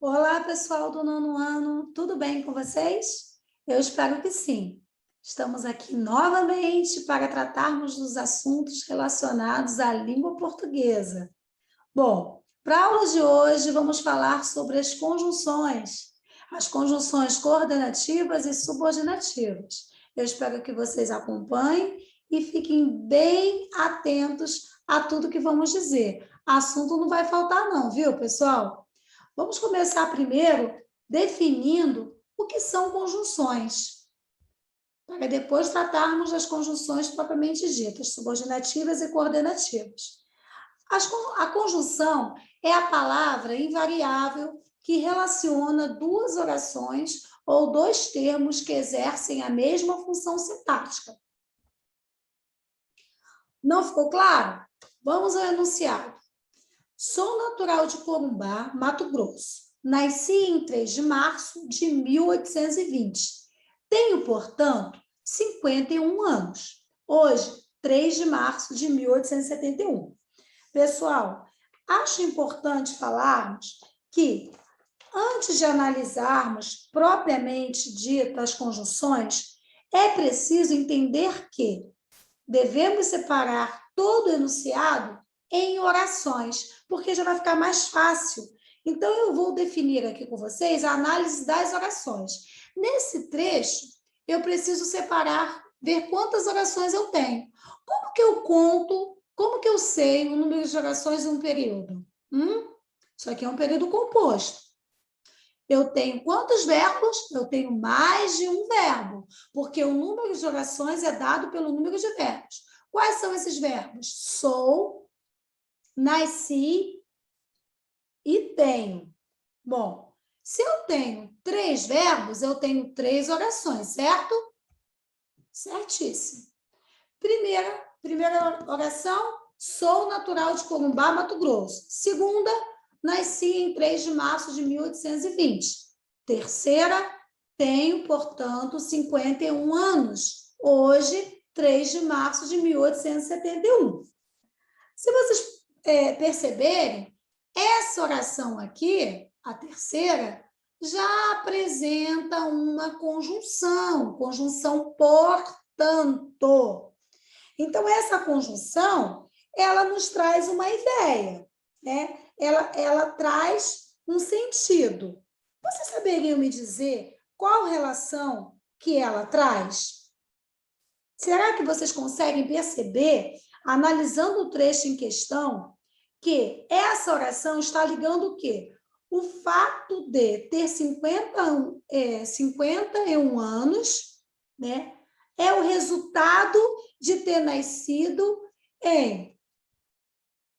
Olá, pessoal do nono ano, tudo bem com vocês? Eu espero que sim. Estamos aqui novamente para tratarmos dos assuntos relacionados à língua portuguesa. Bom, para a aula de hoje, vamos falar sobre as conjunções coordenativas e subordinativas. Eu espero que vocês acompanhem e fiquem bem atentos a tudo que vamos dizer. Assunto não vai faltar, não, viu, pessoal? Vamos começar primeiro definindo o que são conjunções, para depois tratarmos das conjunções propriamente ditas, subordinativas e coordenativas. A conjunção é a palavra invariável que relaciona duas orações ou dois termos que exercem a mesma função sintática. Não ficou claro? Vamos ao enunciado. Sou natural de Corumbá, Mato Grosso. Nasci em 3 de março de 1820. Tenho, portanto, 51 anos. Hoje, 3 de março de 1871. Pessoal, acho importante falarmos que, antes de analisarmos propriamente ditas conjunções, é preciso entender que devemos separar todo o enunciado em orações, porque já vai ficar mais fácil. Então, eu vou definir aqui com vocês a análise das orações. Nesse trecho, eu preciso separar, ver quantas orações eu tenho. Como que eu conto, como que eu sei o número de orações em um período? Isso aqui é um período composto. Eu tenho quantos verbos? Eu tenho mais de um verbo, porque o número de orações é dado pelo número de verbos. Quais são esses verbos? Sou, nasci e tenho. Bom, se eu tenho 3 verbos, eu tenho 3 orações, certo? Certíssimo. Primeira oração, sou natural de Corumbá, Mato Grosso. Segunda, nasci em 3 de março de 1820. Terceira, tenho, portanto, 51 anos. Hoje, 3 de março de 1871. Se vocês perceberem, essa oração aqui, a terceira, já apresenta uma conjunção portanto. Então, essa conjunção, ela nos traz uma ideia, né? Ela traz um sentido. Vocês saberiam me dizer qual relação que ela traz? Será que vocês conseguem perceber, analisando o trecho em questão, que essa oração está ligando o quê? O fato de ter 51 anos, né? É o resultado de ter nascido em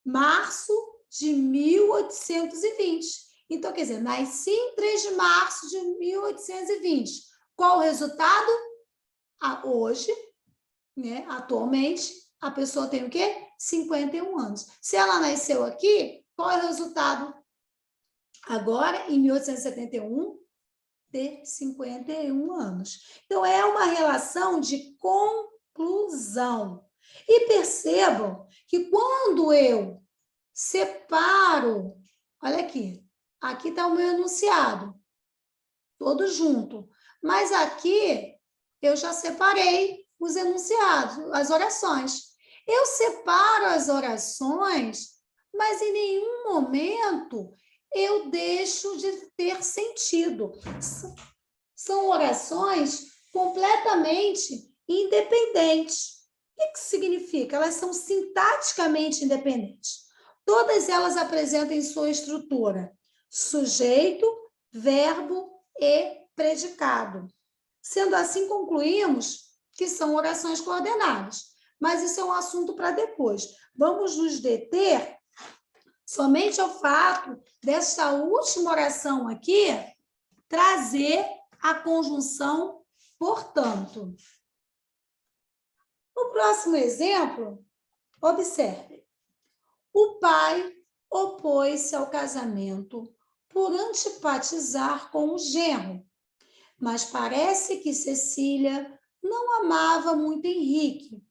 março de 1820. Então, quer dizer, nasci em 3 de março de 1820. Qual o resultado? Hoje, né, atualmente, a pessoa tem o quê? 51 anos. Se ela nasceu aqui, qual é o resultado? Agora, em 1871, ter 51 anos. Então, é uma relação de conclusão. E percebam que quando eu separo, olha aqui está o meu enunciado, todo junto. Mas aqui eu já separei os enunciados, as orações. Eu separo as orações, mas em nenhum momento eu deixo de ter sentido. São orações completamente independentes. O que significa? Elas são sintaticamente independentes. Todas elas apresentam em sua estrutura sujeito, verbo e predicado. Sendo assim, concluímos que são orações coordenadas. Mas isso é um assunto para depois. Vamos nos deter somente ao fato dessa última oração aqui trazer a conjunção portanto. No próximo exemplo, observe. O pai opôs-se ao casamento por antipatizar com o genro, mas parece que Cecília não amava muito Henrique,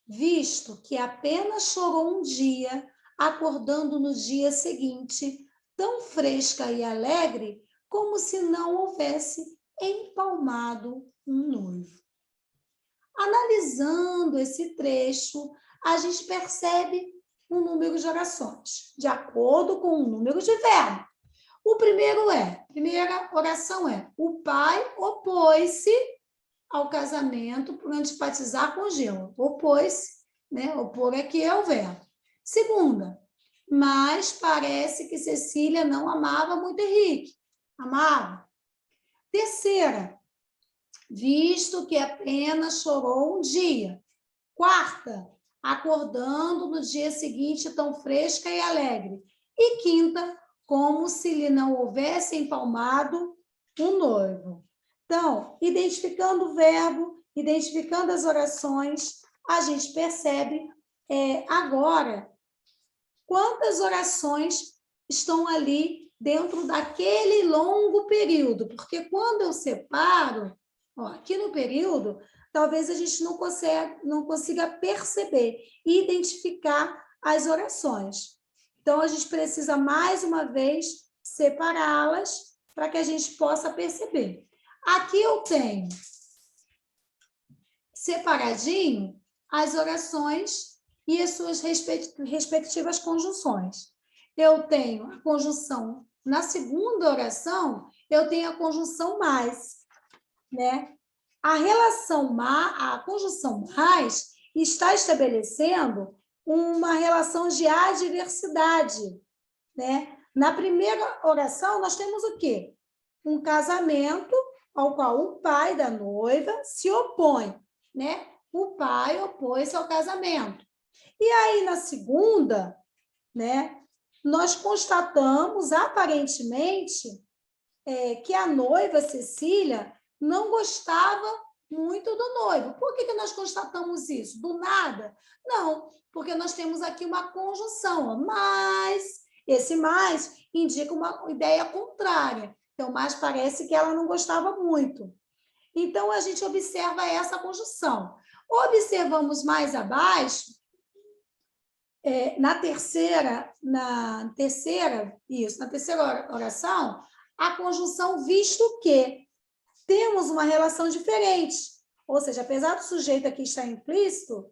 visto que apenas chorou um dia, acordando no dia seguinte tão fresca e alegre como se não houvesse empalmado um noivo. Analisando esse trecho, a gente percebe um número de orações, de acordo com o número de verbo. A primeira oração é: o pai opôs-se ao casamento por antipatizar com gelo. Opôs-se, né? Opor aqui é o verbo. Segunda, mas parece que Cecília não amava muito Henrique. Amava. Terceira, visto que apenas chorou um dia. Quarta, acordando no dia seguinte tão fresca e alegre. E quinta, como se lhe não houvesse empalmado um noivo. Então, identificando o verbo, identificando as orações, a gente percebe agora quantas orações estão ali dentro daquele longo período. Porque quando eu separo, aqui no período, talvez a gente não consiga perceber e identificar as orações. Então, a gente precisa, mais uma vez, separá-las para que a gente possa perceber. Aqui eu tenho separadinho as orações e as suas respectivas conjunções. Eu tenho a conjunção, na segunda oração, eu tenho a conjunção mais, né? A conjunção mais está estabelecendo uma relação de adversidade, né? Na primeira oração, nós temos o quê? Um casamento ao qual o pai da noiva se opõe, né? O pai opôs-se ao casamento. E aí, na segunda, né, nós constatamos, aparentemente, que a noiva Cecília não gostava muito do noivo. Por que nós constatamos isso? Do nada? Não, porque nós temos aqui uma conjunção, mas esse mais indica uma ideia contrária. Então, mais parece que ela não gostava muito. Então, a gente observa essa conjunção. Observamos mais abaixo, na terceira oração, a conjunção visto que. Temos uma relação diferente. Ou seja, apesar do sujeito aqui estar implícito,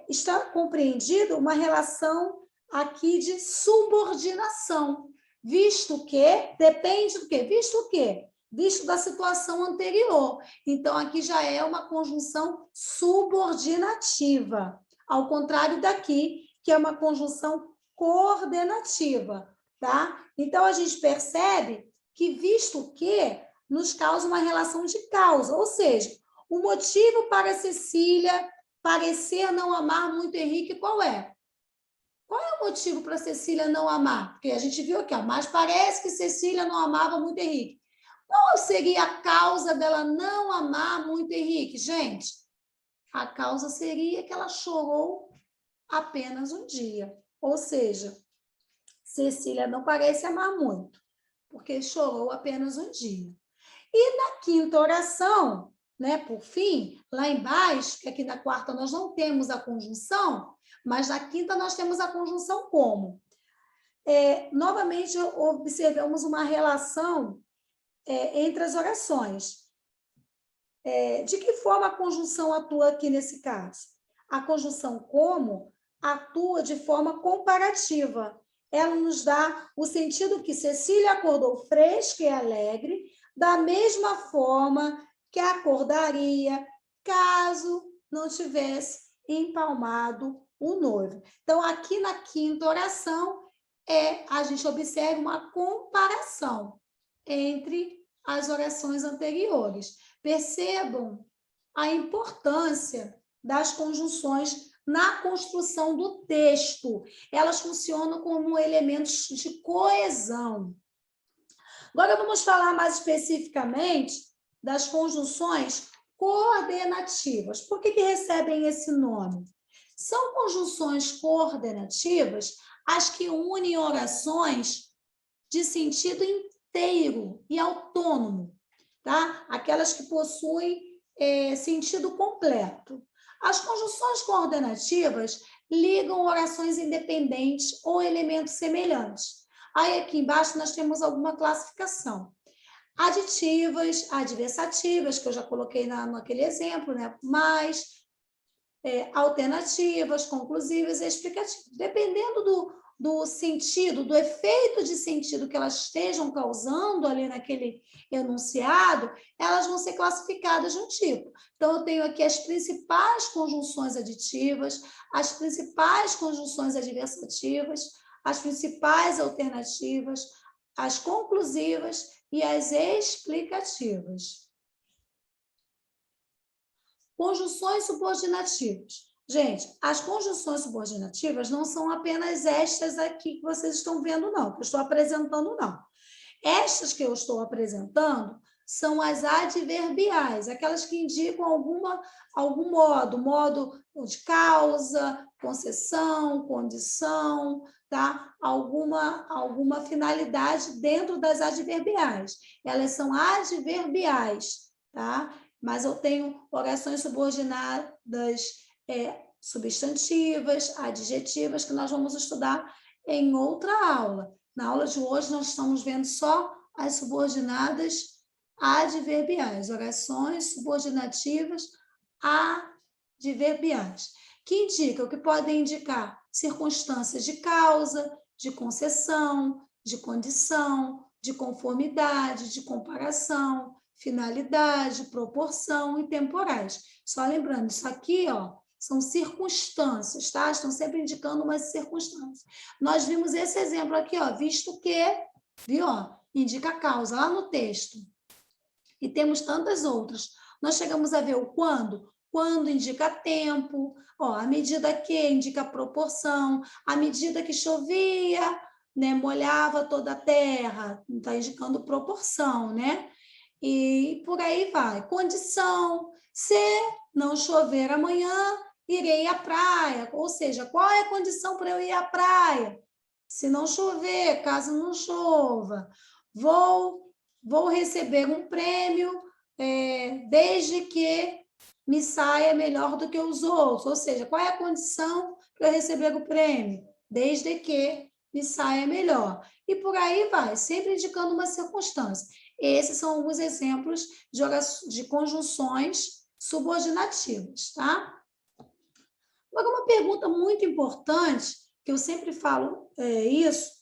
está compreendido uma relação aqui de subordinação. Visto que, depende do quê? Visto o quê? Visto da situação anterior. Então, aqui já é uma conjunção subordinativa. Ao contrário daqui, que é uma conjunção coordenativa. Tá? Então, a gente percebe que, visto que, nos causa uma relação de causa. Ou seja, o motivo para Cecília parecer não amar muito Henrique, qual é? Qual é o motivo para Cecília não amar? Porque a gente viu aqui, mas parece que Cecília não amava muito Henrique. Qual seria a causa dela não amar muito Henrique? Gente, a causa seria que ela chorou apenas um dia. Ou seja, Cecília não parece amar muito, porque chorou apenas um dia. E na quinta oração, né, por fim, lá embaixo, que aqui na quarta nós não temos a conjunção, mas na quinta nós temos a conjunção como? Novamente, observamos uma relação entre as orações. De que forma a conjunção atua aqui nesse caso? A conjunção como atua de forma comparativa. Ela nos dá o sentido que Cecília acordou fresca e alegre, da mesma forma que acordaria caso não tivesse empalmado o noivo. Então, aqui na quinta oração, a gente observa uma comparação entre as orações anteriores. Percebam a importância das conjunções na construção do texto. Elas funcionam como elementos de coesão. Agora, vamos falar mais especificamente das conjunções coordenativas. Por que recebem esse nome? São conjunções coordenativas as que unem orações de sentido inteiro e autônomo, tá? Aquelas que possuem sentido completo. As conjunções coordenativas ligam orações independentes ou elementos semelhantes. Aí, aqui embaixo, nós temos alguma classificação. Aditivas, adversativas, que eu já coloquei naquele exemplo, né? Mais, alternativas, conclusivas e explicativas. Dependendo do sentido, do efeito de sentido que elas estejam causando ali naquele enunciado, elas vão ser classificadas de um tipo. Então, eu tenho aqui as principais conjunções aditivas, as principais conjunções adversativas, as principais alternativas, as conclusivas e as explicativas. Conjunções subordinativas. Gente, as conjunções subordinativas não são apenas estas aqui que vocês estão vendo, não, que eu estou apresentando, não. Estas que eu estou apresentando são as adverbiais, aquelas que indicam algum modo de causa, concessão, condição, tá? Alguma finalidade dentro das adverbiais. Elas são adverbiais, tá? Mas eu tenho orações subordinadas substantivas, adjetivas, que nós vamos estudar em outra aula. Na aula de hoje, nós estamos vendo só as subordinadas adverbiais, orações subordinativas adverbiais, que indicam, que podem indicar circunstâncias de causa, de concessão, de condição, de conformidade, de comparação, finalidade, proporção e temporais. Só lembrando, isso aqui, ó, são circunstâncias, tá? Estão sempre indicando umas circunstâncias. Nós vimos esse exemplo aqui, ó, visto que, viu, ó, indica a causa lá no texto. E temos tantas outras. Nós chegamos a ver o quando. Quando indica tempo, ó, a medida que indica proporção, a medida que chovia, né, molhava toda a terra, está indicando proporção, né? E por aí vai. Condição, se não chover amanhã, irei à praia. Ou seja, qual é a condição para eu ir à praia? Se não chover, caso não chova, vou receber um prêmio desde que me saia melhor do que os outros. Ou seja, qual é a condição para eu receber o prêmio? Desde que me saia melhor. E por aí vai, sempre indicando uma circunstância. Esses são alguns exemplos de conjunções subordinativas, tá? Agora, uma pergunta muito importante, que eu sempre falo isso,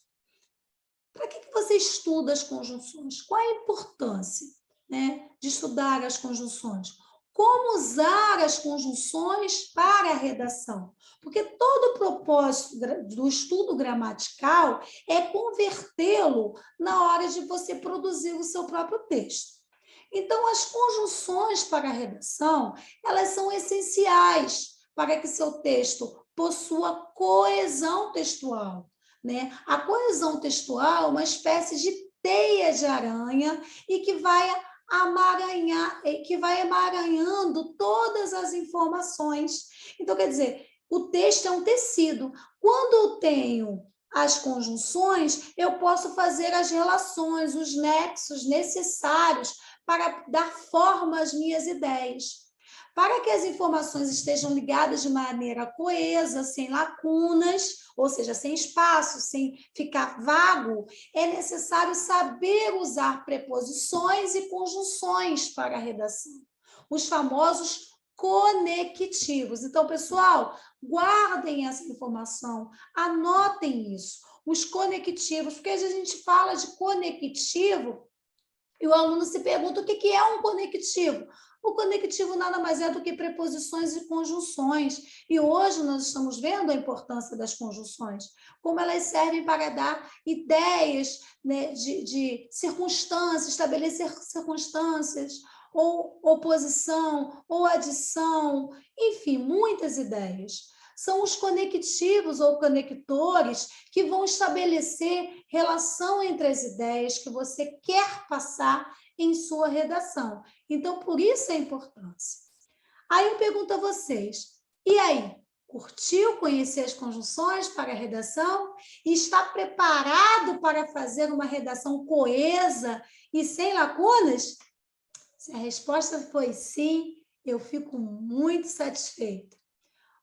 para que você estuda as conjunções? Qual a importância, né, de estudar as conjunções? Como usar as conjunções para a redação? Porque todo o propósito do estudo gramatical é convertê-lo na hora de você produzir o seu próprio texto. Então, as conjunções para a redação, elas são essenciais para que seu texto possua coesão textual, né? A coesão textual é uma espécie de teia de aranha e que vai emaranhando todas as informações. Então, quer dizer, o texto é um tecido. Quando eu tenho as conjunções, eu posso fazer as relações, os nexos necessários para dar forma às minhas ideias. Para que as informações estejam ligadas de maneira coesa, sem lacunas, ou seja, sem espaço, sem ficar vago, é necessário saber usar preposições e conjunções para a redação. Os famosos conectivos. Então, pessoal, guardem essa informação, anotem isso. Os conectivos, porque às vezes a gente fala de conectivo e o aluno se pergunta o que é um conectivo. O conectivo nada mais é do que preposições e conjunções. E hoje nós estamos vendo a importância das conjunções, como elas servem para dar ideias, né, de circunstâncias, estabelecer circunstâncias, ou oposição, ou adição, enfim, muitas ideias. São os conectivos ou conectores que vão estabelecer relação entre as ideias que você quer passar em sua redação. Então, por isso a importância. Aí eu pergunto a vocês, e aí? Curtiu conhecer as conjunções para a redação? E está preparado para fazer uma redação coesa e sem lacunas? Se a resposta foi sim, eu fico muito satisfeita.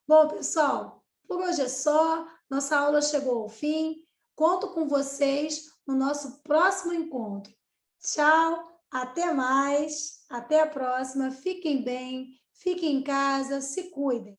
Bom, pessoal, por hoje é só. Nossa aula chegou ao fim. Conto com vocês no nosso próximo encontro. Tchau, até mais, até a próxima. Fiquem bem, fiquem em casa, se cuidem.